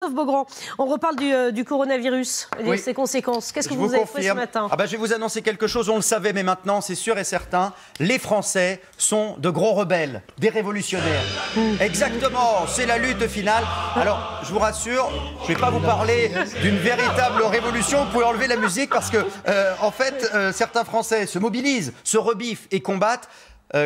Christophe Beaugrand, on reparle du coronavirus et de ses conséquences. Qu'est-ce que vous avez fait ce matin? Je vais vous annoncer quelque chose, on le savait, mais maintenant, c'est sûr et certain, les Français sont de gros rebelles, des révolutionnaires. Exactement, c'est la lutte finale. Alors, je vous rassure, je ne vais pas vous parler d'une véritable révolution. Vous pouvez enlever la musique parce que, en fait, certains Français se mobilisent, se rebiffent et combattent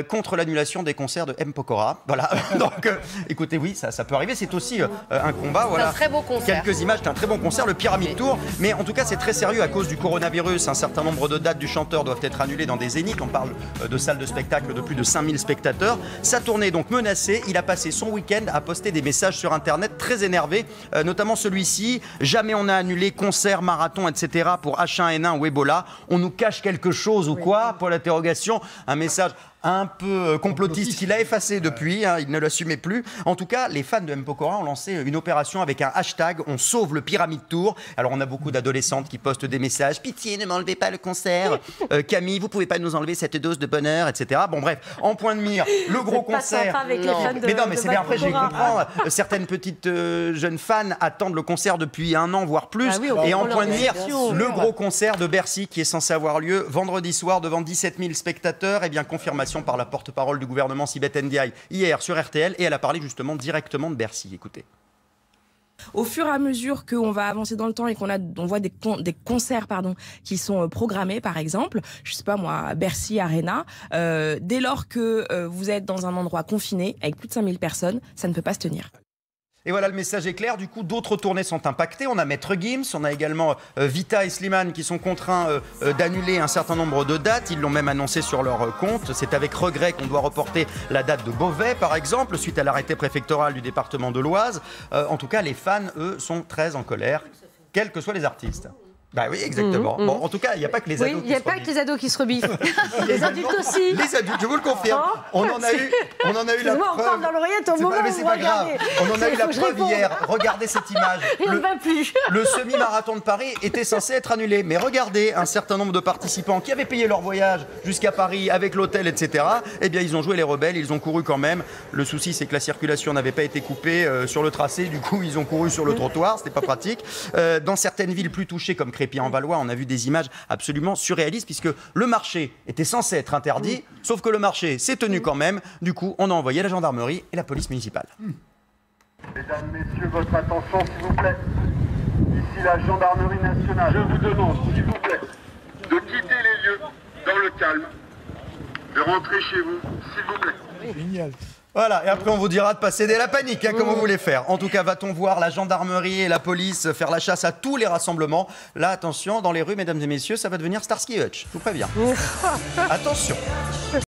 contre l'annulation des concerts de M. Pokora. Voilà. Donc, écoutez, oui, ça peut arriver. C'est aussi un combat. Voilà. C'est un très beau concert. Quelques images d'un très bon concert, le Pyramide Tour. Mais en tout cas, c'est très sérieux à cause du coronavirus. Un certain nombre de dates du chanteur doivent être annulées dans des zéniths. On parle de salles de spectacle de plus de 5000 spectateurs. Sa tournée est donc menacée. Il a passé son week-end à poster des messages sur Internet très énervés, notamment celui-ci. Jamais on a annulé concert, marathon, etc. pour H1N1 ou Ebola. On nous cache quelque chose ou quoi? Pour l'interrogation, un message un peu complotiste qu'il a effacé depuis, il ne l'assumait plus. En tout cas, les fans de M. Pokora ont lancé une opération avec un hashtag « On sauve le Pyramide Tour ». Alors, on a beaucoup d'adolescentes qui postent des messages « Pitié, ne m'enlevez pas le concert »,« Camille, vous pouvez pas nous enlever cette dose de bonheur », etc. Bon, bref, en point de mire, le gros concert. Avec les fans de, mais non, mais c'est bien, après, je les comprends. Certaines petites jeunes fans attendent le concert depuis 1 an, voire plus. Et en point de mire, le gros concert de Bercy qui est censé avoir lieu vendredi soir devant 17 000 spectateurs. Eh bien, confirmation par la porte-parole du gouvernement Sibeth Ndiaye hier sur RTL, et elle a parlé justement directement de Bercy. Écoutez. Au fur et à mesure qu'on va avancer dans le temps et on voit des concerts qui sont programmés, par exemple, je sais pas moi, Bercy Arena, dès lors que vous êtes dans un endroit confiné avec plus de 5000 personnes, ça ne peut pas se tenir. Et voilà, le message est clair. Du coup, d'autres tournées sont impactées. On a Maître Gims, on a également Vita et Slimane qui sont contraints d'annuler un certain nombre de dates. Ils l'ont même annoncé sur leur compte. C'est avec regret qu'on doit reporter la date de Beauvais, par exemple, suite à l'arrêté préfectoral du département de l'Oise. En tout cas, les fans, eux, sont très en colère, quels que soient les artistes. Bah oui, exactement. Bon, en tout cas, il n'y a pas que les ados qui se rebiffent. Il n'y a pas que les ados qui se rebiffent. Les adultes aussi. Les adultes, je vous le confirme. On en a eu la preuve. On parle dans l'oreillette au moment où vous regardez. On en a eu la preuve hier. Regardez cette image. Et on ne va plus. Le semi-marathon de Paris était censé être annulé. Mais regardez, un certain nombre de participants qui avaient payé leur voyage jusqu'à Paris avec l'hôtel, etc. Eh bien, ils ont joué les rebelles, ils ont couru quand même. Le souci, c'est que la circulation n'avait pas été coupée sur le tracé. Du coup, ils ont couru sur le trottoir. C'était pas pratique. Dans certaines villes plus touchées, comme Crépy-en-Valois, on a vu des images absolument surréalistes puisque le marché était censé être interdit, sauf que le marché s'est tenu quand même. Du coup, on a envoyé la gendarmerie et la police municipale. Mesdames, Messieurs, votre attention, s'il vous plaît. Ici la gendarmerie nationale. Je vous demande, s'il vous plaît, de quitter les lieux dans le calme, de rentrer chez vous, s'il vous plaît. Génial. Voilà, et après on vous dira de pas céder à la panique, comme vous voulez faire. En tout cas, va-t-on voir la gendarmerie et la police faire la chasse à tous les rassemblements? Là, attention, dans les rues, mesdames et messieurs, ça va devenir Starsky et Hutch, je vous préviens. Attention.